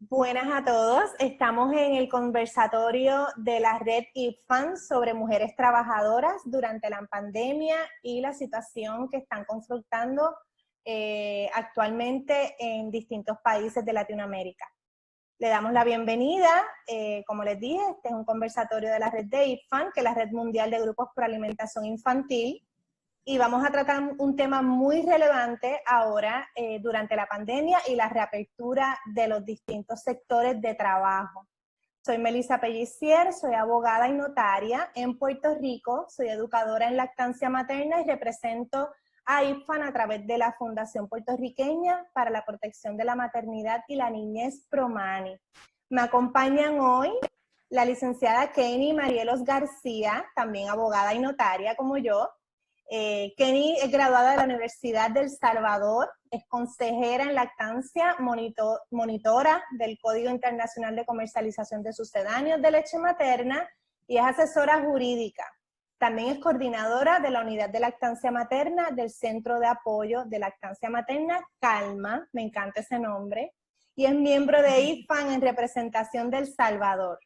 Buenas a todos. Estamos en el conversatorio de la red IFAN sobre mujeres trabajadoras durante la pandemia y la situación que están confrontando actualmente en distintos países de Latinoamérica. Le damos la bienvenida. Como les dije, este es un conversatorio de la red de IFAN, que es la Red Mundial de Grupos por Alimentación Infantil, y vamos a tratar un tema muy relevante ahora durante la pandemia y la reapertura de los distintos sectores de trabajo. Soy Melissa Pellicier, soy abogada y notaria en Puerto Rico, soy educadora en lactancia materna y represento a IFAN a través de la Fundación Puertorriqueña para la Protección de la Maternidad y la Niñez Promani. Me acompañan hoy la licenciada Kenny Marielos García, también abogada y notaria como yo. Kenny es graduada de la Universidad del Salvador, es consejera en lactancia, monitora del Código Internacional de Comercialización de Sucedáneos de Leche Materna y es asesora jurídica. También es coordinadora de la Unidad de Lactancia Materna del Centro de Apoyo de Lactancia Materna, CALMA, me encanta ese nombre, y es miembro de IFAN en representación del Salvador.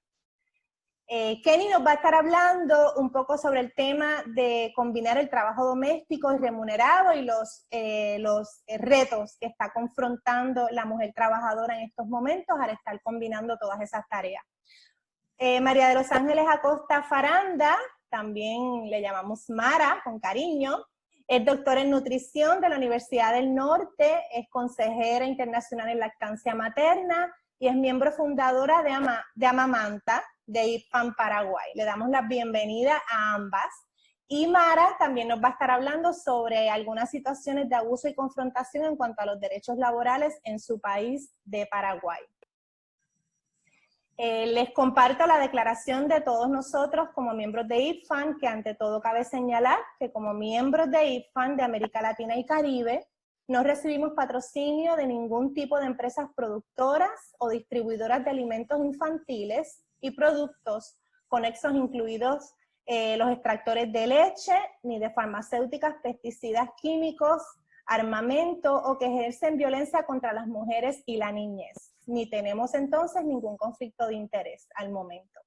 Kenny nos va a estar hablando un poco sobre el tema de combinar el trabajo doméstico y remunerado y los retos que está confrontando la mujer trabajadora en estos momentos al estar combinando todas esas tareas. María de los Ángeles Acosta Faranda, también le llamamos Mara con cariño, es doctora en nutrición de la Universidad del Norte, es consejera internacional en lactancia materna y es miembro fundadora de Amamanta, de IFAN Paraguay. Le damos la bienvenida a ambas. Y Mara también nos va a estar hablando sobre algunas situaciones de abuso y confrontación en cuanto a los derechos laborales en su país de Paraguay. Les comparto la declaración de todos nosotros como miembros de IFAN, que ante todo cabe señalar que como miembros de IFAN de América Latina y Caribe, no recibimos patrocinio de ningún tipo de empresas productoras o distribuidoras de alimentos infantiles y productos conexos, incluidos los extractores de leche, ni de farmacéuticas, pesticidas químicos, armamento o que ejercen violencia contra las mujeres y la niñez. Ni tenemos entonces ningún conflicto de interés al momento.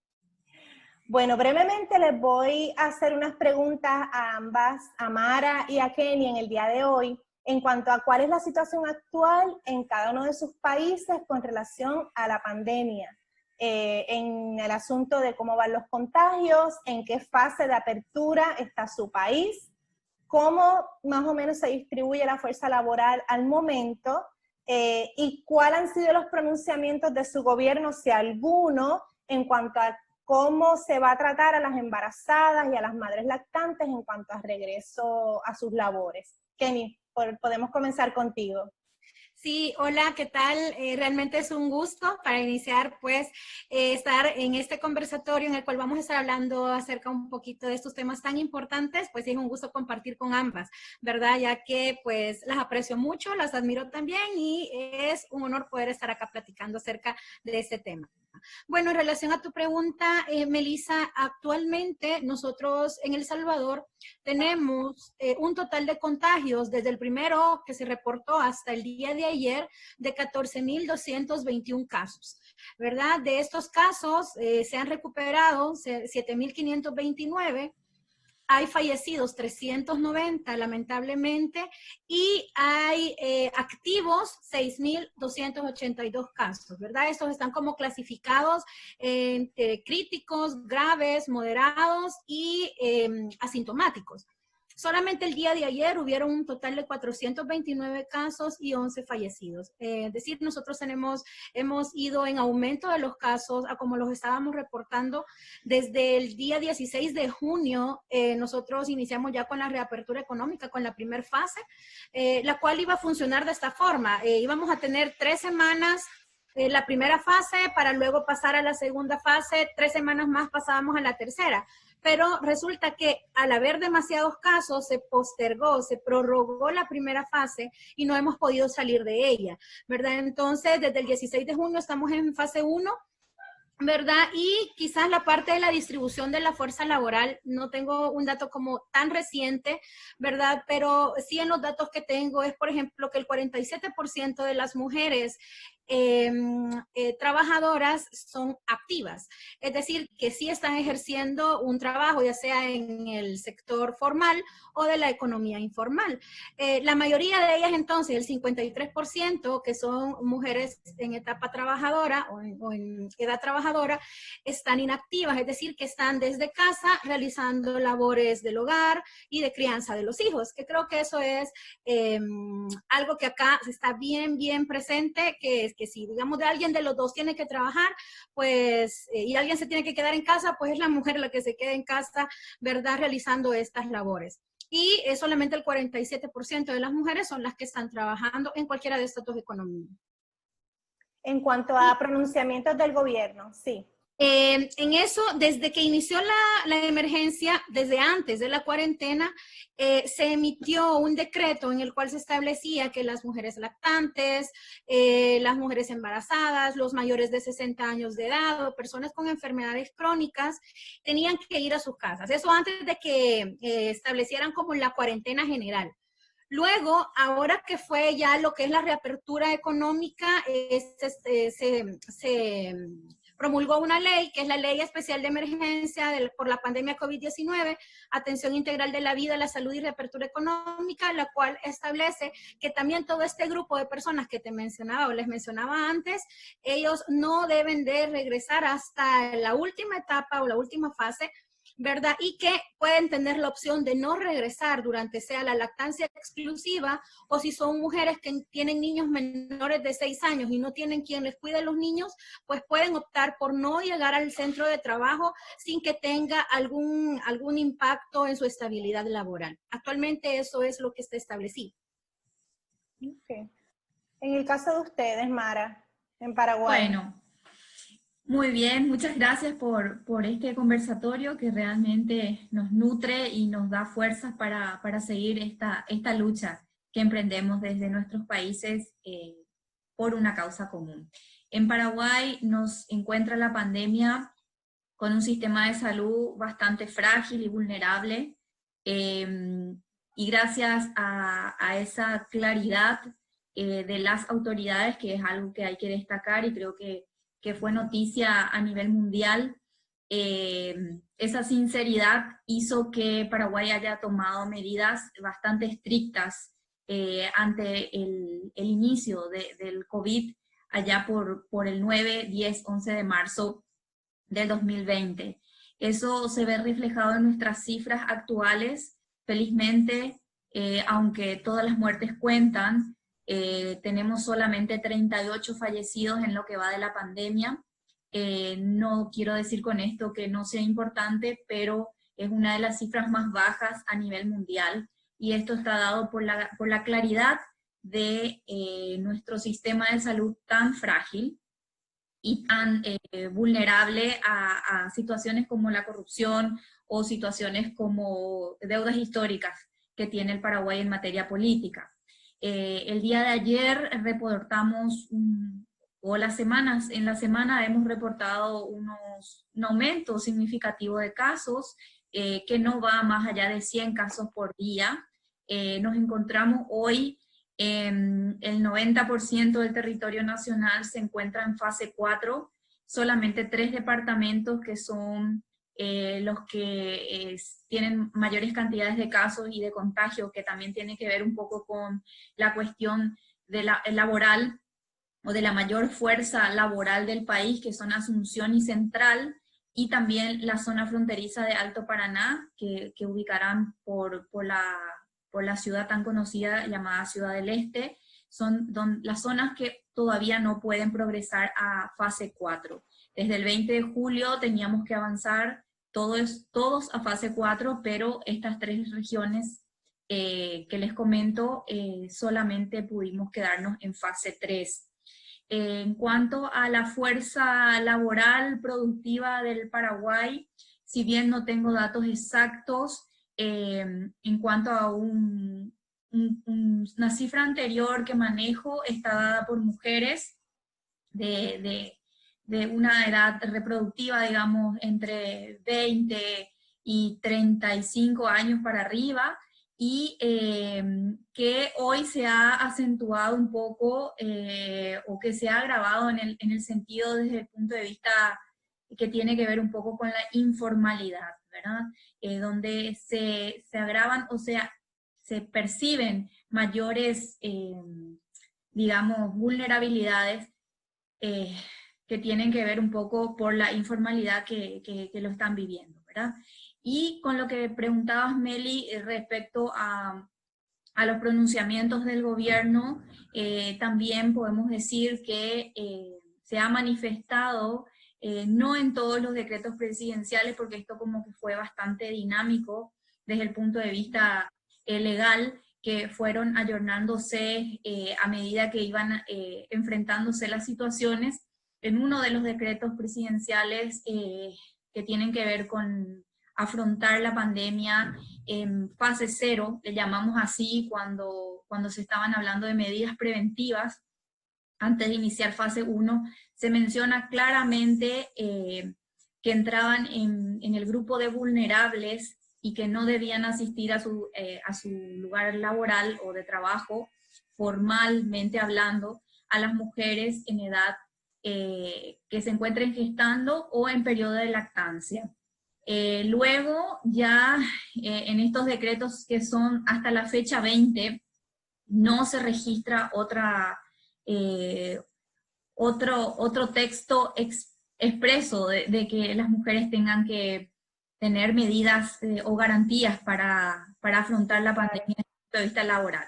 Bueno, brevemente les voy a hacer unas preguntas a ambas, a Mara y a Kenny en el día de hoy, en cuanto a cuál es la situación actual en cada uno de sus países con relación a la pandemia, en el asunto de cómo van los contagios, en qué fase de apertura está su país, cómo más o menos se distribuye la fuerza laboral al momento, y cuáles han sido los pronunciamientos de su gobierno, si alguno, en cuanto a cómo se va a tratar a las embarazadas y a las madres lactantes en cuanto a regreso a sus labores. Kenny, podemos comenzar contigo. Sí, hola, ¿qué tal? Realmente es un gusto para iniciar, pues, estar en este conversatorio en el cual vamos a estar hablando acerca un poquito de estos temas tan importantes, pues es un gusto compartir con ambas, ¿verdad? Ya que, pues, las aprecio mucho, las admiro también y es un honor poder estar acá platicando acerca de este tema. Bueno, en relación a tu pregunta, Melissa, actualmente nosotros en El Salvador tenemos un total de contagios desde el primero que se reportó hasta el día de ayer de 14,221 casos, ¿verdad? De estos casos se han recuperado 7,529. Hay fallecidos 390, lamentablemente, y hay activos 6,282 casos, ¿verdad? Estos están como clasificados entre críticos, graves, moderados y asintomáticos. Solamente el día de ayer hubieron un total de 429 casos y 11 fallecidos. Es decir, nosotros hemos ido en aumento de los casos, a como los estábamos reportando desde el día 16 de junio. Nosotros iniciamos ya con la reapertura económica, con la primera fase, la cual iba a funcionar de esta forma. Íbamos a tener 3 semanas la primera fase para luego pasar a la segunda fase, 3 semanas más pasábamos a la tercera. Pero resulta que al haber demasiados casos se postergó, se prorrogó la primera fase y no hemos podido salir de ella, ¿verdad? Entonces, desde el 16 de junio estamos en fase 1, ¿verdad? Y quizás la parte de la distribución de la fuerza laboral, no tengo un dato como tan reciente, ¿verdad? Pero sí en los datos que tengo es, por ejemplo, que el 47% de las mujeres trabajadoras son activas, es decir, que sí están ejerciendo un trabajo, ya sea en el sector formal o de la economía informal. La mayoría de ellas entonces, el 53%, que son mujeres en etapa trabajadora o en edad trabajadora, están inactivas, es decir, que están desde casa realizando labores del hogar y de crianza de los hijos, que creo que eso es algo que acá está bien, bien presente, que es que si, digamos, de alguien de los dos tiene que trabajar, pues, y alguien se tiene que quedar en casa, pues es la mujer la que se queda en casa, ¿verdad?, realizando estas labores. Y solamente el 47% de las mujeres son las que están trabajando en cualquiera de estos dos economías. En cuanto a pronunciamientos del gobierno, sí. En eso, desde que inició la emergencia, desde antes de la cuarentena, se emitió un decreto en el cual se establecía que las mujeres lactantes, las mujeres embarazadas, los mayores de 60 años de edad o personas con enfermedades crónicas tenían que ir a sus casas. Eso antes de que establecieran como la cuarentena general. Luego, ahora que fue ya lo que es la reapertura económica, se promulgó una ley, que es la Ley Especial de Emergencia por la pandemia COVID-19, Atención Integral de la Vida, la Salud y Reapertura Económica, la cual establece que también todo este grupo de personas que te mencionaba o les mencionaba antes, ellos no deben de regresar hasta la última etapa o la última fase, ¿verdad? Y que pueden tener la opción de no regresar durante sea la lactancia exclusiva o si son mujeres que tienen niños menores de 6 años y no tienen quien les cuide a los niños, pues pueden optar por no llegar al centro de trabajo sin que tenga algún impacto en su estabilidad laboral. Actualmente eso es lo que está establecido. Okay. En el caso de ustedes, Mara, en Paraguay. Bueno, muy bien, muchas gracias por este conversatorio que realmente nos nutre y nos da fuerzas para seguir esta lucha que emprendemos desde nuestros países por una causa común. En Paraguay nos encuentra la pandemia con un sistema de salud bastante frágil y vulnerable, y gracias a esa claridad de las autoridades, que es algo que hay que destacar y creo que fue noticia a nivel mundial, esa sinceridad hizo que Paraguay haya tomado medidas bastante estrictas ante el inicio del COVID allá por el 9, 10, 11 de marzo del 2020. Eso se ve reflejado en nuestras cifras actuales. Felizmente, aunque todas las muertes cuentan, tenemos solamente 38 fallecidos en lo que va de la pandemia. No quiero decir con esto que no sea importante, pero es una de las cifras más bajas a nivel mundial, y esto está dado por la claridad de nuestro sistema de salud tan frágil y tan vulnerable a situaciones como la corrupción o situaciones como deudas históricas que tiene el Paraguay en materia política. El día de ayer reportamos, en la semana hemos reportado un aumento significativo de casos, que no va más allá de 100 casos por día. Nos encontramos hoy el 90% del territorio nacional se encuentra en fase 4, solamente 3 departamentos que son los que tienen mayores cantidades de casos y de contagios, que también tiene que ver un poco con la cuestión de laboral o de la mayor fuerza laboral del país, que son Asunción y Central, y también la zona fronteriza de Alto Paraná, que ubicarán por la ciudad tan conocida llamada Ciudad del Este, son las zonas que todavía no pueden progresar a fase 4. Desde el 20 de julio teníamos que avanzar todos a fase 4, pero estas 3 regiones que les comento, solamente pudimos quedarnos en fase 3. En cuanto a la fuerza laboral productiva del Paraguay, si bien no tengo datos exactos, en cuanto a una cifra anterior que manejo, está dada por mujeres de una edad reproductiva, digamos, entre 20 y 35 años para arriba, y que hoy se ha acentuado un poco o que se ha agravado en el sentido desde el punto de vista que tiene que ver un poco con la informalidad, ¿verdad? Donde se agravan o sea, se perciben mayores, digamos, vulnerabilidades que tienen que ver un poco por la informalidad que lo están viviendo, ¿verdad? Y con lo que preguntabas, Meli, respecto a los pronunciamientos del gobierno, también podemos decir que se ha manifestado, no en todos los decretos presidenciales, porque esto como que fue bastante dinámico desde el punto de vista legal, que fueron ayornándose a medida que iban enfrentándose las situaciones. En uno de los decretos presidenciales que tienen que ver con afrontar la pandemia en fase cero, le llamamos así cuando se estaban hablando de medidas preventivas, antes de iniciar fase 1, se menciona claramente que entraban en el grupo de vulnerables y que no debían asistir a su lugar laboral o de trabajo, formalmente hablando, a las mujeres en edad que se encuentren gestando o en periodo de lactancia. Luego, ya en estos decretos que son hasta la fecha 20, no se registra otro texto expreso de que las mujeres tengan que tener medidas o garantías para afrontar la pandemia desde el punto de vista laboral.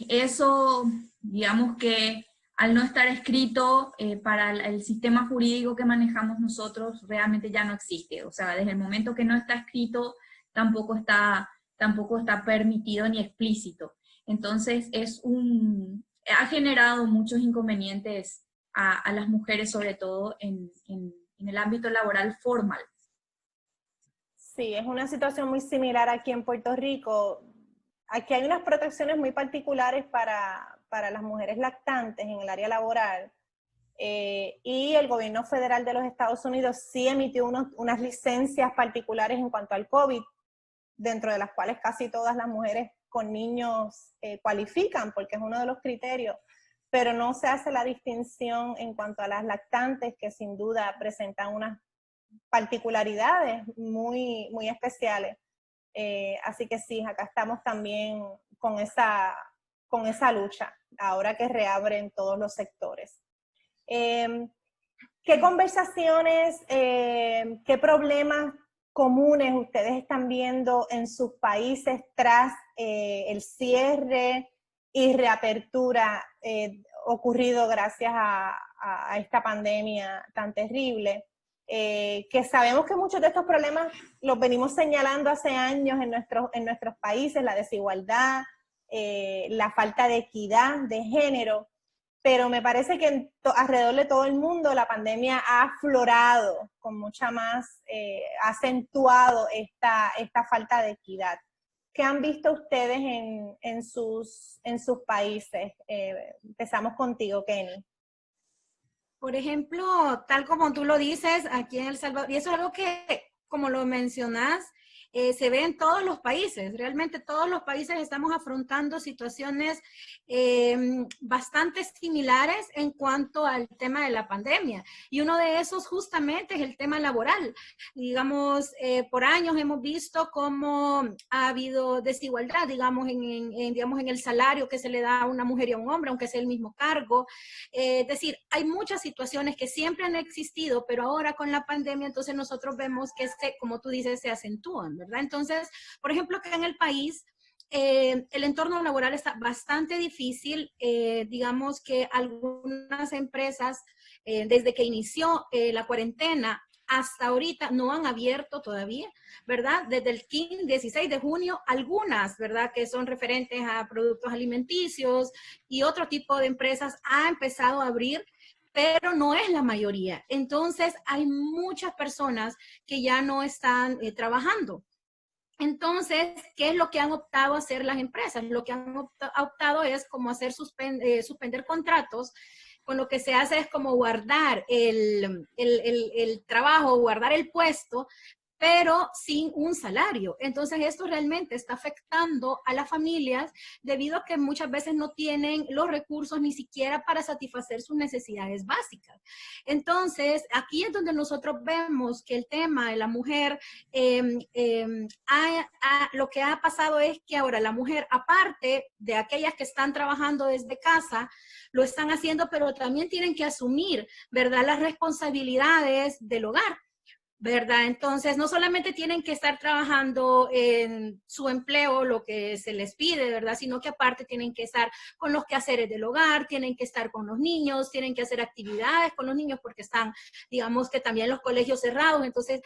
Eso, digamos que al no estar escrito para el sistema jurídico que manejamos nosotros, realmente ya no existe. O sea, desde el momento que no está escrito, tampoco está permitido ni explícito. Entonces, ha generado muchos inconvenientes a las mujeres, sobre todo en el ámbito laboral formal. Sí, es una situación muy similar aquí en Puerto Rico. Aquí hay unas protecciones muy particulares para las mujeres lactantes en el área laboral, y el gobierno federal de los Estados Unidos sí emitió unas licencias particulares en cuanto al COVID, dentro de las cuales casi todas las mujeres con niños cualifican, porque es uno de los criterios, pero no se hace la distinción en cuanto a las lactantes, que sin duda presentan unas particularidades muy, muy especiales. Así que sí, acá estamos también con esa lucha, ahora que reabren todos los sectores. ¿Qué conversaciones, qué problemas comunes ustedes están viendo en sus países tras el cierre y reapertura ocurrido gracias a esta pandemia tan terrible? Que sabemos que muchos de estos problemas los venimos señalando hace años en nuestros países, la desigualdad, la falta de equidad de género, pero me parece que alrededor de todo el mundo la pandemia ha aflorado con mucha más, ha acentuado esta falta de equidad. ¿Qué han visto ustedes en sus países? Empezamos contigo, Kenny. Por ejemplo, tal como tú lo dices, aquí en El Salvador, y eso es algo que, como lo mencionas, se ve en todos los países. Realmente todos los países estamos afrontando situaciones bastante similares en cuanto al tema de la pandemia. Y uno de esos justamente es el tema laboral. Digamos, por años hemos visto cómo ha habido desigualdad, digamos, en el salario que se le da a una mujer y a un hombre, aunque sea el mismo cargo. Es decir, hay muchas situaciones que siempre han existido, pero ahora con la pandemia, entonces nosotros vemos que, como tú dices, se acentúan, ¿verdad? Entonces, por ejemplo, que en el país el entorno laboral está bastante difícil. Digamos que algunas empresas, desde que inició la cuarentena hasta ahorita, no han abierto todavía, ¿verdad? Desde el 16 de junio, algunas, ¿verdad?, que son referentes a productos alimenticios y otro tipo de empresas ha empezado a abrir, pero no es la mayoría. Entonces, hay muchas personas que ya no están trabajando. Entonces, ¿qué es lo que han optado a hacer las empresas? Lo que han optado es como hacer suspender contratos. Con lo que se hace es como guardar el trabajo, guardar el puesto, pero sin un salario. Entonces esto realmente está afectando a las familias debido a que muchas veces no tienen los recursos ni siquiera para satisfacer sus necesidades básicas. Entonces aquí es donde nosotros vemos que el tema de la mujer, lo que ha pasado es que ahora la mujer, aparte de aquellas que están trabajando desde casa, lo están haciendo, pero también tienen que asumir, ¿verdad?, las responsabilidades del hogar, ¿verdad? Entonces, no solamente tienen que estar trabajando en su empleo, lo que se les pide, ¿verdad? Sino que aparte tienen que estar con los quehaceres del hogar, tienen que estar con los niños, tienen que hacer actividades con los niños porque están, digamos que también los colegios cerrados. Entonces,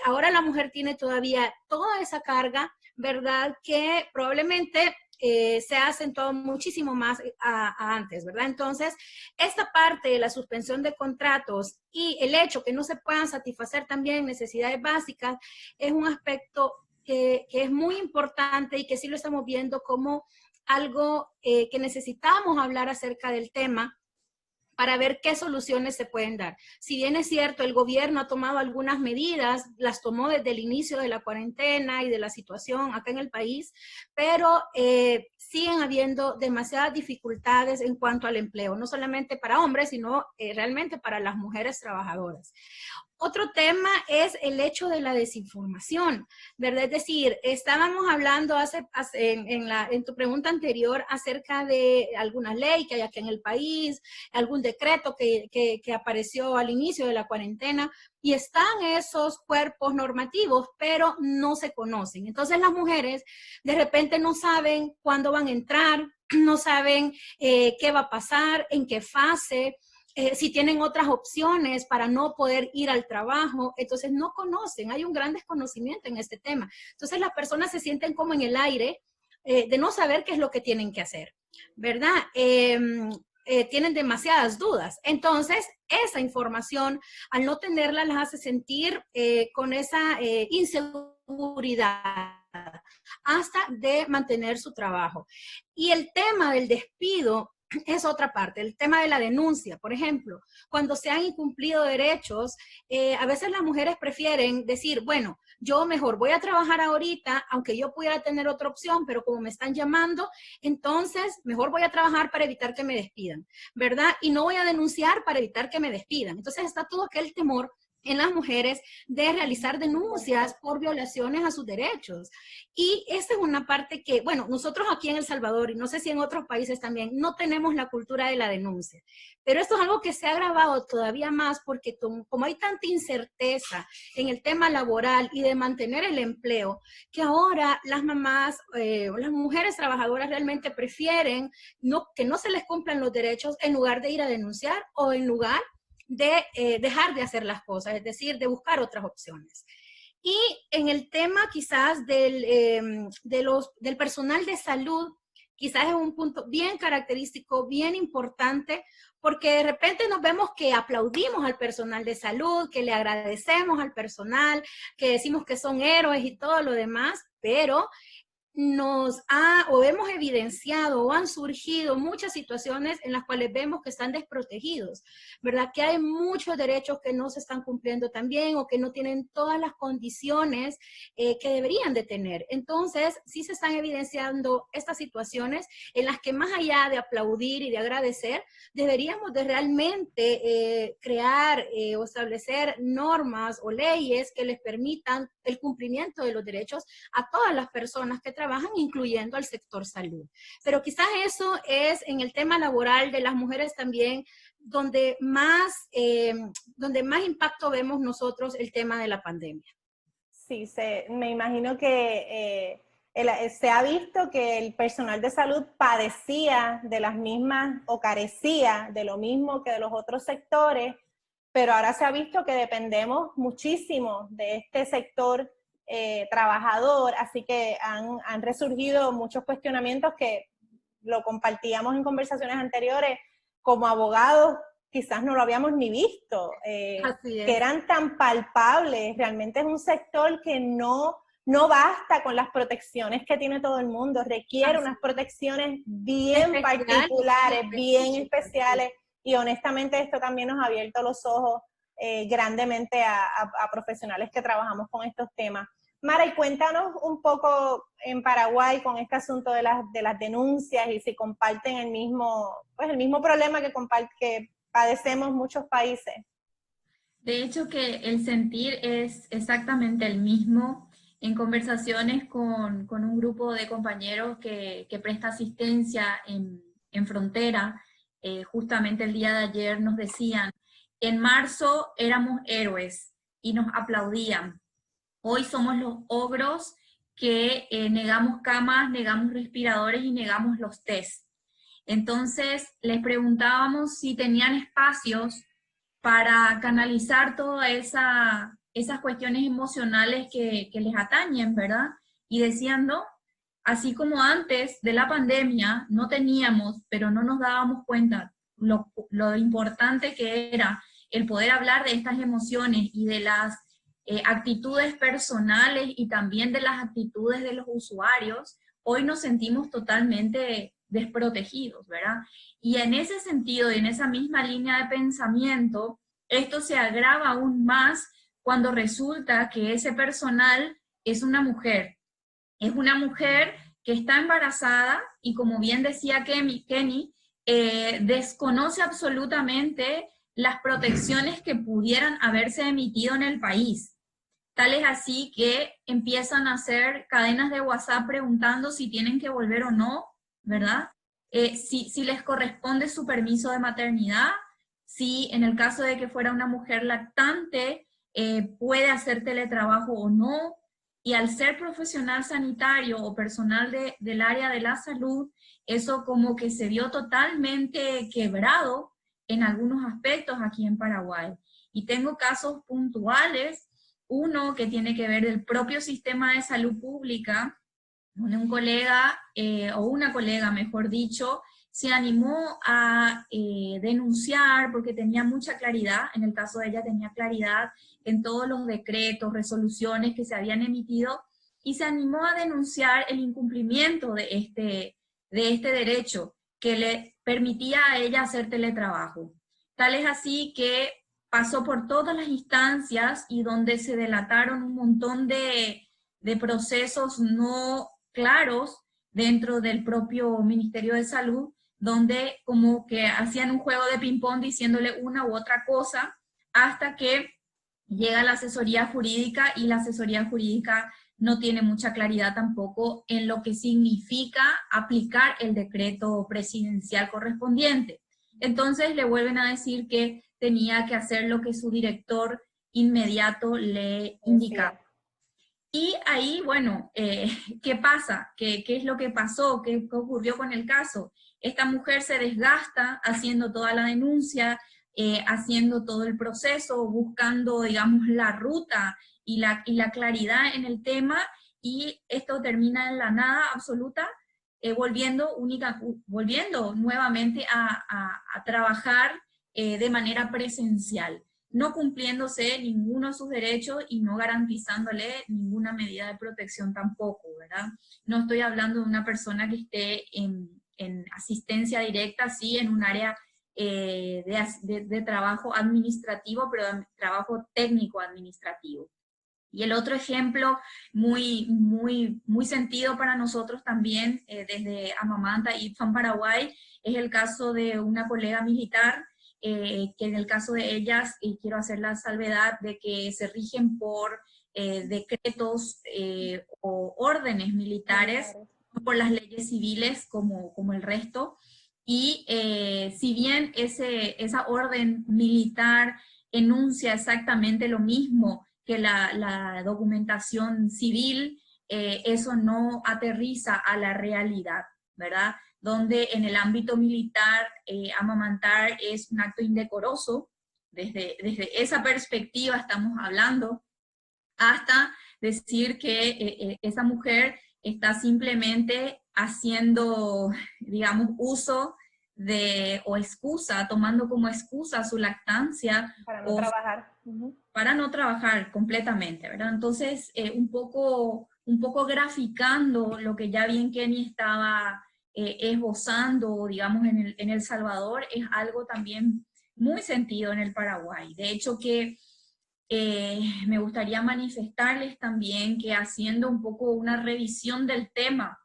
ahora la mujer tiene todavía toda esa carga, ¿verdad? Que probablemente se ha acentuado muchísimo más a antes, ¿verdad? Entonces, esta parte de la suspensión de contratos y el hecho que no se puedan satisfacer también necesidades básicas es un aspecto que es muy importante y que sí lo estamos viendo como algo que necesitamos hablar acerca del tema para ver qué soluciones se pueden dar. Si bien es cierto, el gobierno ha tomado algunas medidas, las tomó desde el inicio de la cuarentena y de la situación acá en el país, pero siguen habiendo demasiadas dificultades en cuanto al empleo, no solamente para hombres, sino realmente para las mujeres trabajadoras. Otro tema es el hecho de la desinformación, ¿verdad? Es decir, estábamos hablando en tu pregunta anterior acerca de alguna ley que hay aquí en el país, algún decreto que apareció al inicio de la cuarentena, y están esos cuerpos normativos, pero no se conocen. Entonces las mujeres de repente no saben cuándo van a entrar, no saben qué va a pasar, en qué fase, si tienen otras opciones para no poder ir al trabajo, entonces no conocen, hay un gran desconocimiento en este tema. Entonces las personas se sienten como en el aire de no saber qué es lo que tienen que hacer, ¿verdad? Tienen demasiadas dudas. Entonces, esa información, al no tenerla, las hace sentir con esa inseguridad hasta de mantener su trabajo. Y el tema del despido es otra parte, el tema de la denuncia, por ejemplo, cuando se han incumplido derechos, a veces las mujeres prefieren decir, bueno, yo mejor voy a trabajar ahorita, aunque yo pudiera tener otra opción, pero como me están llamando, entonces mejor voy a trabajar para evitar que me despidan, ¿verdad? Y no voy a denunciar para evitar que me despidan. Entonces está todo aquel temor en las mujeres de realizar denuncias por violaciones a sus derechos. Y esta es una parte que, bueno, nosotros aquí en El Salvador, y no sé si en otros países también, no tenemos la cultura de la denuncia. Pero esto es algo que se ha agravado todavía más porque como hay tanta incerteza en el tema laboral y de mantener el empleo, que ahora las mamás o las mujeres trabajadoras realmente prefieren que no se les cumplan los derechos en lugar de ir a denunciar o en lugar de dejar de hacer las cosas, es decir, de buscar otras opciones. Y en el tema quizás del personal de salud, quizás es un punto bien característico, bien importante, porque de repente nos vemos que aplaudimos al personal de salud, que le agradecemos al personal, que decimos que son héroes y todo lo demás, pero hemos evidenciado o han surgido muchas situaciones en las cuales vemos que están desprotegidos, ¿verdad? Que hay muchos derechos que no se están cumpliendo también o que no tienen todas las condiciones que deberían de tener. Entonces, sí se están evidenciando estas situaciones en las que más allá de aplaudir y de agradecer, deberíamos de realmente crear o establecer normas o leyes que les permitan el cumplimiento de los derechos a todas las personas que trabajan, incluyendo al sector salud. Pero quizás eso es en el tema laboral de las mujeres también, donde más impacto vemos nosotros el tema de la pandemia. Sí, me imagino que se ha visto que el personal de salud padecía de las mismas o carecía de lo mismo que de los otros sectores, pero ahora se ha visto que dependemos muchísimo de este sector trabajador, así que han resurgido muchos cuestionamientos que lo compartíamos en conversaciones anteriores. Como abogados quizás no lo habíamos ni visto, que eran tan palpables. Realmente es un sector que no basta con las protecciones que tiene todo el mundo, requiere unas protecciones bien particulares, bien especiales, y honestamente esto también nos ha abierto los ojos grandemente a profesionales que trabajamos con estos temas. Mara, y cuéntanos un poco en Paraguay con este asunto de las denuncias y si comparten el mismo problema que padecemos muchos países. De hecho que el sentir es exactamente el mismo. En conversaciones con un grupo de compañeros que presta asistencia en frontera, justamente el día de ayer nos decían, en marzo éramos héroes y nos aplaudían. Hoy somos los ogros que negamos camas, negamos respiradores y negamos los test. Entonces les preguntábamos si tenían espacios para canalizar todas esas cuestiones emocionales que les atañen, ¿verdad? Y decían, no, así como antes de la pandemia no teníamos, pero no nos dábamos cuenta lo importante que era el poder hablar de estas emociones y de las actitudes personales y también de las actitudes de los usuarios, hoy nos sentimos totalmente desprotegidos, ¿verdad? Y en ese sentido, y en esa misma línea de pensamiento, esto se agrava aún más cuando resulta que ese personal es una mujer. Es una mujer que está embarazada y, como bien decía Kenny, desconoce absolutamente las protecciones que pudieran haberse emitido en el país. Tal es así que empiezan a hacer cadenas de WhatsApp preguntando si tienen que volver o no, ¿verdad? Si les corresponde su permiso de maternidad, si en el caso de que fuera una mujer lactante puede hacer teletrabajo o no, y al ser profesional sanitario o personal del área de la salud, eso como que se vio totalmente quebrado en algunos aspectos aquí en Paraguay. Y tengo casos puntuales, uno que tiene que ver del propio sistema de salud pública, donde un colega, o una colega mejor dicho, se animó a denunciar porque tenía mucha claridad, en el caso de ella tenía claridad en todos los decretos, resoluciones que se habían emitido, y se animó a denunciar el incumplimiento de este derecho que le permitía a ella hacer teletrabajo. Tal es así que pasó por todas las instancias y donde se delataron un montón de procesos no claros dentro del propio Ministerio de Salud, donde como que hacían un juego de ping-pong diciéndole una u otra cosa, hasta que llega la asesoría jurídica, y la asesoría jurídica no tiene mucha claridad tampoco en lo que significa aplicar el decreto presidencial correspondiente. Entonces le vuelven a decir que tenía que hacer lo que su director inmediato le indicaba. Y ahí, bueno, ¿qué pasa? ¿Qué es lo que pasó? ¿Qué ocurrió con el caso? Esta mujer se desgasta haciendo toda la denuncia, haciendo todo el proceso, buscando, digamos, la ruta y la claridad en el tema, y esto termina en la nada absoluta, volviendo nuevamente a trabajar de manera presencial, no cumpliéndose ninguno de sus derechos y no garantizándole ninguna medida de protección tampoco, ¿verdad? No estoy hablando de una persona que esté en asistencia directa, sí, en un área de trabajo administrativo, pero de trabajo técnico administrativo. Y el otro ejemplo muy sentido para nosotros también, desde Amamanta y FAN Paraguay, es el caso de una colega militar, que en el caso de ellas, quiero hacer la salvedad de que se rigen por decretos o órdenes militares, no por las leyes civiles como el resto, y si bien esa orden militar enuncia exactamente lo mismo que la documentación civil, eso no aterriza a la realidad, ¿verdad? Donde en el ámbito militar amamantar es un acto indecoroso, desde esa perspectiva estamos hablando, hasta decir que esa mujer está simplemente haciendo, digamos, uso o excusa, tomando como excusa su lactancia. Para no trabajar. Para no trabajar completamente, ¿verdad? Entonces, un poco graficando lo que ya bien Kenny estaba esbozando, digamos, en El Salvador, es algo también muy sentido en el Paraguay. De hecho que me gustaría manifestarles también que haciendo un poco una revisión del tema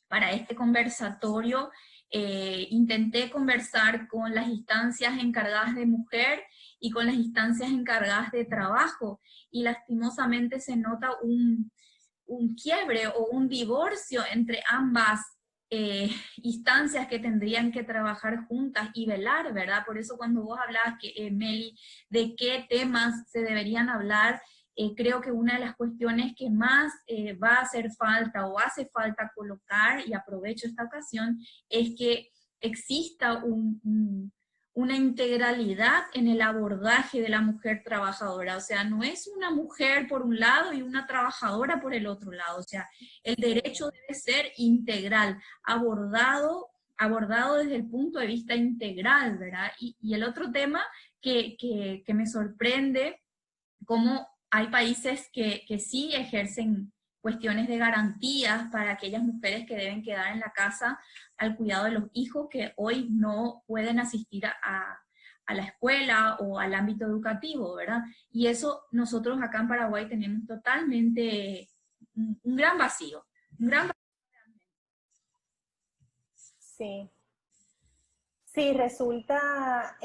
para este conversatorio, intenté conversar con las instancias encargadas de mujer y con las instancias encargadas de trabajo, y lastimosamente se nota un quiebre o un divorcio entre ambas instancias que tendrían que trabajar juntas y velar, ¿verdad? Por eso cuando vos hablabas, Meli, de qué temas se deberían hablar, creo que una de las cuestiones que más va a hacer falta o hace falta colocar, y aprovecho esta ocasión, es que exista una integralidad en el abordaje de la mujer trabajadora. O sea, no es una mujer por un lado y una trabajadora por el otro lado. O sea, el derecho debe ser integral, abordado desde el punto de vista integral, ¿verdad? Y el otro tema que me sorprende, cómo hay países que sí ejercen cuestiones de garantías para aquellas mujeres que deben quedar en la casa al cuidado de los hijos que hoy no pueden asistir a la escuela o al ámbito educativo, ¿verdad? Y eso nosotros acá en Paraguay tenemos totalmente un gran vacío, un gran vacío. Sí. Sí, resulta,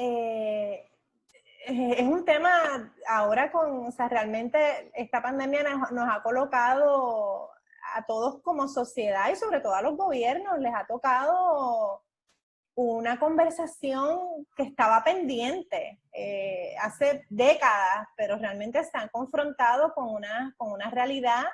es un tema ahora o sea, realmente esta pandemia nos ha colocado a todos como sociedad y sobre todo a los gobiernos, les ha tocado una conversación que estaba pendiente hace décadas, pero realmente se han confrontado con una realidad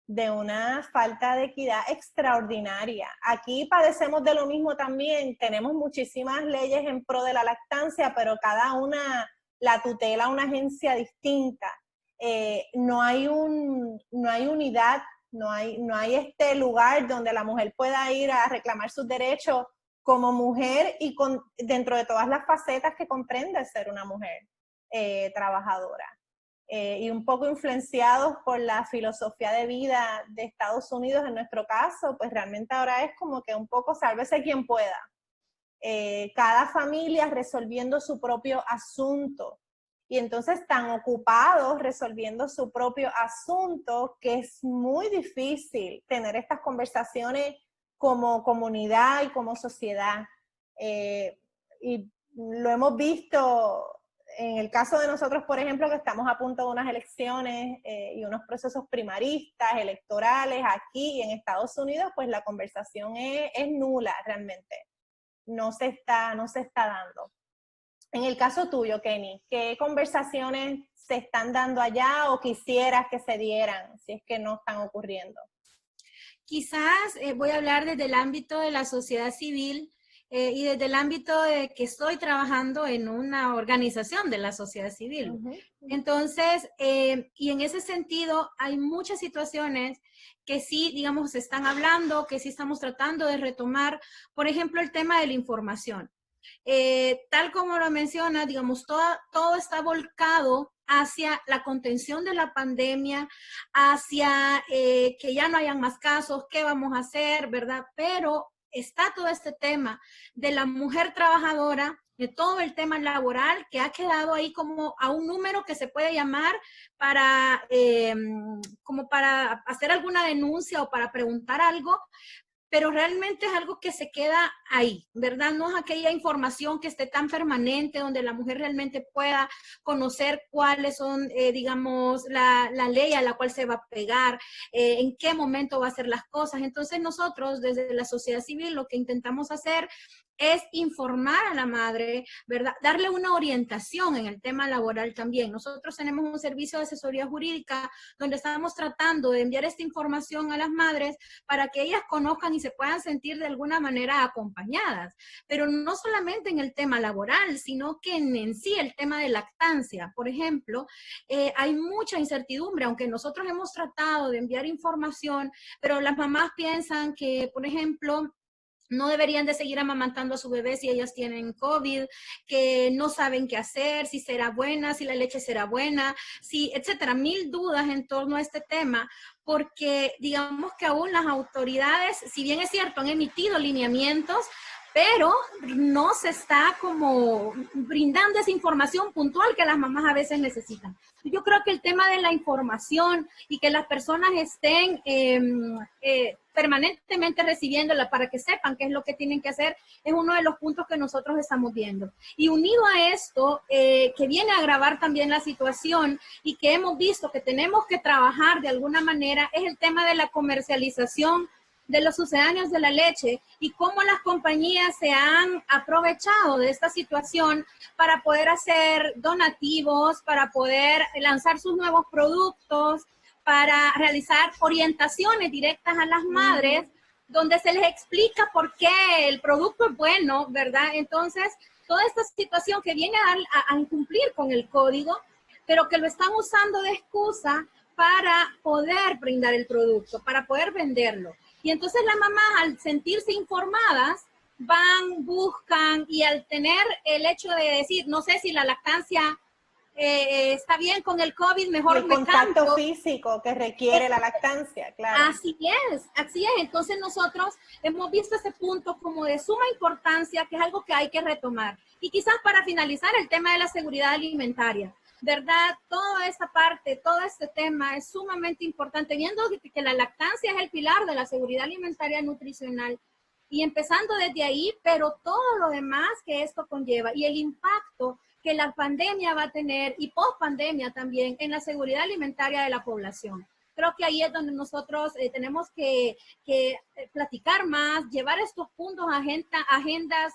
de una falta de equidad extraordinaria. Aquí padecemos de lo mismo también, tenemos muchísimas leyes en pro de la lactancia, pero cada una la tutela una agencia distinta. No hay unidad, no hay este lugar donde la mujer pueda ir a reclamar sus derechos como mujer y dentro de todas las facetas que comprende ser una mujer trabajadora. Y un poco influenciados por la filosofía de vida de Estados Unidos en nuestro caso, pues realmente ahora es como que un poco sálvese quien pueda. Cada familia resolviendo su propio asunto. Y entonces tan ocupados resolviendo su propio asunto que es muy difícil tener estas conversaciones como comunidad y como sociedad. Y lo hemos visto en el caso de nosotros, por ejemplo, que estamos a punto de unas elecciones y unos procesos primaristas, electorales aquí y en Estados Unidos, pues la conversación es nula realmente. No se está dando. En el caso tuyo, Kenny, ¿qué conversaciones se están dando allá o quisieras que se dieran si es que no están ocurriendo? Quizás voy a hablar desde el ámbito de la sociedad civil y desde el ámbito de que estoy trabajando en una organización de la sociedad civil. Uh-huh. Entonces, y en ese sentido, hay muchas situaciones que sí, digamos, se están hablando, que sí estamos tratando de retomar. Por ejemplo, el tema de la información. Tal como lo menciona, digamos, todo está volcado hacia la contención de la pandemia, hacia que ya no hayan más casos, qué vamos a hacer, ¿verdad? Pero está todo este tema de la mujer trabajadora, de todo el tema laboral que ha quedado ahí como a un número que se puede llamar para, como para hacer alguna denuncia o para preguntar algo, pero realmente es algo que se queda ahí, ¿verdad? No es aquella información que esté tan permanente donde la mujer realmente pueda conocer cuáles son, digamos, la ley a la cual se va a pegar, en qué momento va a hacer las cosas. Entonces nosotros desde la sociedad civil lo que intentamos hacer es informar a la madre, ¿verdad? Darle una orientación en el tema laboral también. Nosotros tenemos un servicio de asesoría jurídica donde estamos tratando de enviar esta información a las madres para que ellas conozcan y se puedan sentir de alguna manera acompañadas. Pero no solamente en el tema laboral, sino que en sí el tema de lactancia. Por ejemplo, hay mucha incertidumbre, aunque nosotros hemos tratado de enviar información, pero las mamás piensan que, por ejemplo, no deberían de seguir amamantando a su bebé si ellas tienen COVID, que no saben qué hacer, si será buena, si la leche será buena, si, etcétera. Mil dudas en torno a este tema, porque digamos que aún las autoridades, si bien es cierto, han emitido lineamientos, pero no se está como brindando esa información puntual que las mamás a veces necesitan. Yo creo que el tema de la información y que las personas estén permanentemente recibiéndola para que sepan qué es lo que tienen que hacer es uno de los puntos que nosotros estamos viendo. Y unido a esto, que viene a agravar también la situación y que hemos visto que tenemos que trabajar de alguna manera, es el tema de la comercialización de los sucedáneos de la leche y cómo las compañías se han aprovechado de esta situación para poder hacer donativos, para poder lanzar sus nuevos productos, para realizar orientaciones directas a las madres, donde se les explica por qué el producto es bueno, ¿verdad? Entonces, toda esta situación que viene a incumplir con el código, pero que lo están usando de excusa para poder brindar el producto, para poder venderlo. Y entonces las mamás, al sentirse informadas, van, buscan, y al tener el hecho de decir, no sé si la lactancia está bien con el COVID, mejor el contacto físico que requiere la lactancia, claro. Así es, así es. Entonces nosotros hemos visto ese punto como de suma importancia, que es algo que hay que retomar. Y quizás para finalizar, el tema de la seguridad alimentaria. ¿Verdad? Toda esta parte, todo este tema es sumamente importante, viendo que la lactancia es el pilar de la seguridad alimentaria nutricional y empezando desde ahí, pero todo lo demás que esto conlleva y el impacto que la pandemia va a tener y post pandemia también en la seguridad alimentaria de la población. Creo que ahí es donde nosotros tenemos que platicar más, llevar estos puntos a agendas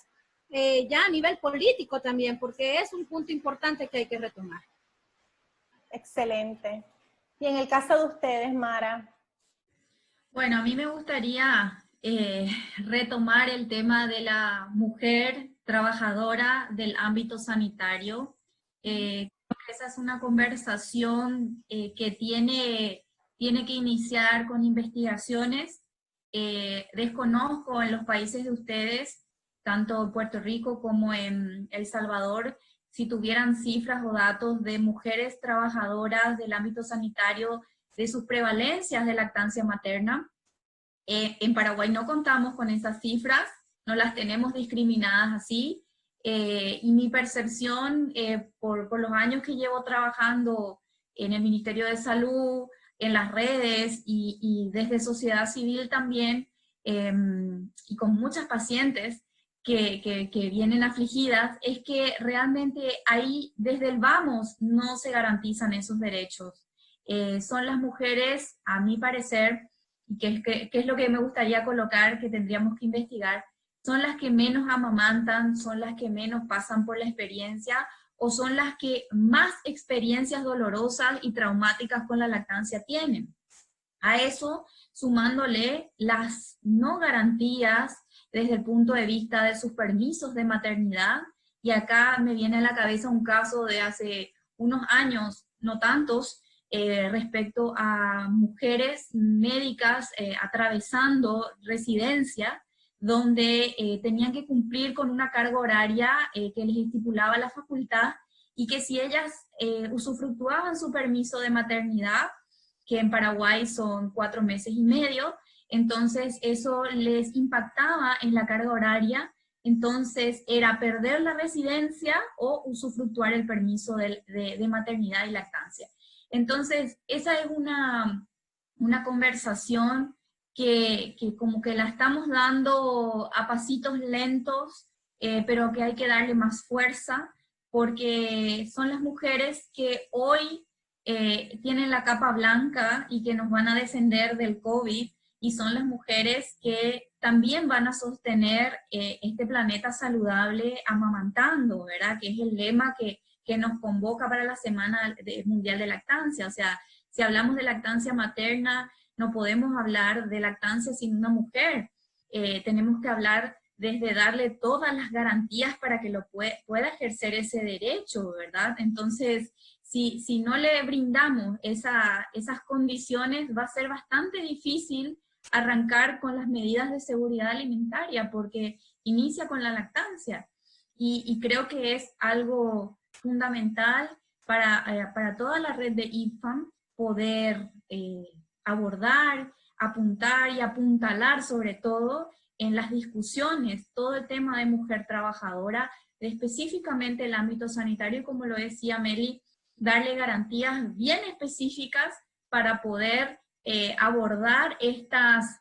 ya a nivel político también, porque es un punto importante que hay que retomar. Excelente. Y en el caso de ustedes, Mara. Bueno, a mí me gustaría retomar el tema de la mujer trabajadora del ámbito sanitario. Esa es una conversación que tiene que iniciar con investigaciones. Desconozco en los países de ustedes, tanto en Puerto Rico como en El Salvador, si tuvieran cifras o datos de mujeres trabajadoras del ámbito sanitario, de sus prevalencias de lactancia materna. En Paraguay no contamos con esas cifras, no las tenemos discriminadas así, y mi percepción por los años que llevo trabajando en el Ministerio de Salud, en las redes y desde sociedad civil también, y con muchas pacientes, que vienen afligidas, es que realmente ahí desde el vamos no se garantizan esos derechos. Son las mujeres, a mi parecer, y que es lo que me gustaría colocar, que tendríamos que investigar, son las que menos amamantan, son las que menos pasan por la experiencia, o son las que más experiencias dolorosas y traumáticas con la lactancia tienen. A eso, sumándole las no garantías desde el punto de vista de sus permisos de maternidad, y acá me viene a la cabeza un caso de hace unos años, no tantos, respecto a mujeres médicas atravesando residencia, donde tenían que cumplir con una carga horaria que les estipulaba la facultad, y que si ellas usufructuaban su permiso de maternidad, que en Paraguay son 4 meses y medio, entonces eso les impactaba en la carga horaria, entonces era perder la residencia o usufructuar el permiso de maternidad y lactancia. Entonces esa es una conversación que como que la estamos dando a pasitos lentos, pero que hay que darle más fuerza, porque son las mujeres que hoy tienen la capa blanca y que nos van a defender del COVID, y son las mujeres que también van a sostener este planeta saludable amamantando, ¿verdad? Que es el lema que nos convoca para la Semana Mundial de Lactancia. O sea, si hablamos de lactancia materna, no podemos hablar de lactancia sin una mujer. Tenemos que hablar desde darle todas las garantías para que lo pueda ejercer ese derecho, ¿verdad? Entonces, si no le brindamos esas condiciones, va a ser bastante difícil arrancar con las medidas de seguridad alimentaria, porque inicia con la lactancia. Y creo que es algo fundamental para toda la red de IFAM poder abordar, apuntar y apuntalar sobre todo en las discusiones todo el tema de mujer trabajadora, de específicamente el ámbito sanitario, y como lo decía Meli, darle garantías bien específicas para poder abordar estas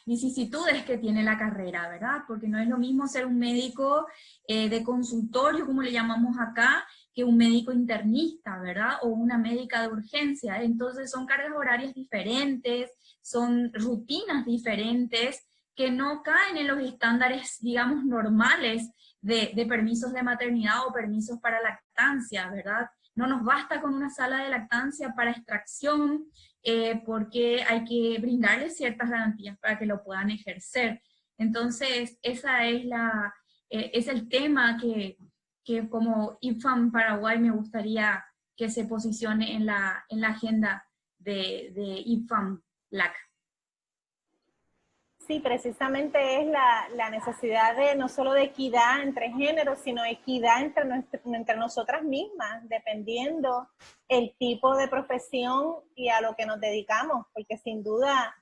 vicisitudes que tiene la carrera, ¿verdad? Porque no es lo mismo ser un médico de consultorio, como le llamamos acá, que un médico internista, ¿verdad? O una médica de urgencia. Entonces son cargas horarias diferentes, son rutinas diferentes que no caen en los estándares, digamos, normales de permisos de maternidad o permisos para lactancia, ¿verdad? No nos basta con una sala de lactancia para extracción, porque hay que brindarles ciertas garantías para que lo puedan ejercer. Entonces, esa es es el tema que como IFAM Paraguay me gustaría que se posicione en la agenda de IFAM LAC. Sí, precisamente es la necesidad de no solo de equidad entre géneros, sino equidad entre nosotras mismas, dependiendo el tipo de profesión y a lo que nos dedicamos, porque sin duda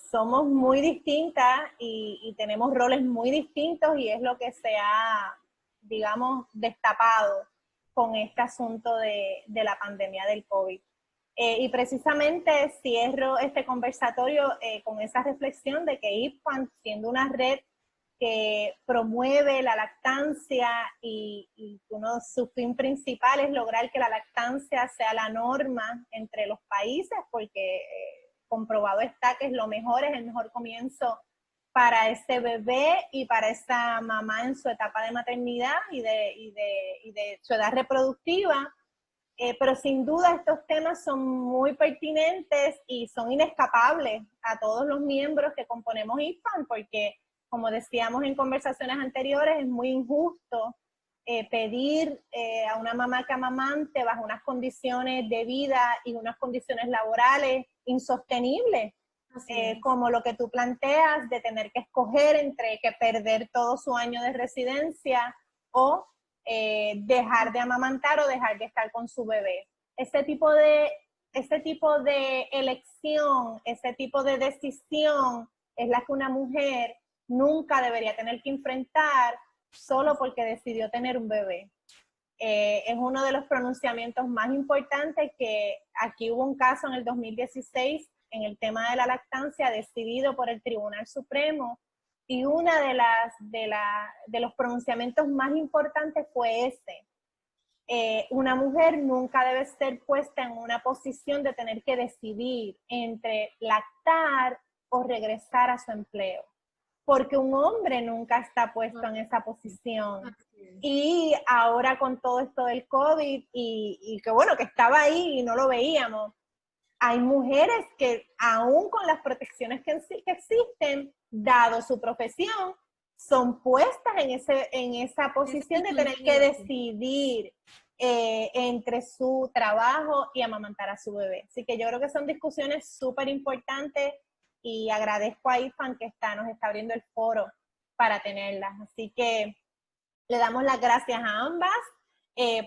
somos muy distintas y tenemos roles muy distintos, y es lo que se ha, digamos, destapado con este asunto de la pandemia del COVID. Y precisamente cierro este conversatorio con esa reflexión de que IFAN, siendo una red que promueve la lactancia y uno de sus fin principal es lograr que la lactancia sea la norma entre los países, porque comprobado está que es el mejor comienzo para ese bebé y para esa mamá en su etapa de maternidad y de su edad reproductiva. Pero sin duda estos temas son muy pertinentes y son inescapables a todos los miembros que componemos IFAN, porque, como decíamos en conversaciones anteriores, es muy injusto pedir a una mamá que amamante bajo unas condiciones de vida y unas condiciones laborales insostenibles, como lo que tú planteas, de tener que escoger entre que perder todo su año de residencia o dejar de amamantar o dejar de estar con su bebé. Ese tipo de elección, ese tipo de decisión es la que una mujer nunca debería tener que enfrentar solo porque decidió tener un bebé. Es uno de los pronunciamientos más importantes, que aquí hubo un caso en el 2016 en el tema de la lactancia decidido por el Tribunal Supremo, y una de los pronunciamientos más importantes fue ese. Una mujer nunca debe ser puesta en una posición de tener que decidir entre lactar o regresar a su empleo, porque un hombre nunca está puesto en esa posición. Y ahora con todo esto del COVID, y que bueno, que estaba ahí y no lo veíamos, hay mujeres que aún con las protecciones que existen, dado su profesión, son puestas en esa posición de tener que decidir entre su trabajo y amamantar a su bebé. Así que yo creo que son discusiones súper importantes, y agradezco a IFAN que nos está abriendo el foro para tenerlas. Así que le damos las gracias a ambas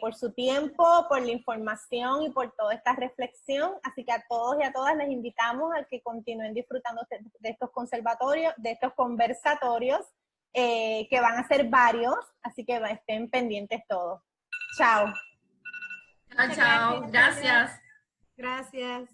por su tiempo, por la información y por toda esta reflexión. Así que a todos y a todas les invitamos a que continúen disfrutando de estos conversatorios, que van a ser varios, así que estén pendientes todos. Chao. Chao, chao. Gracias. Gracias.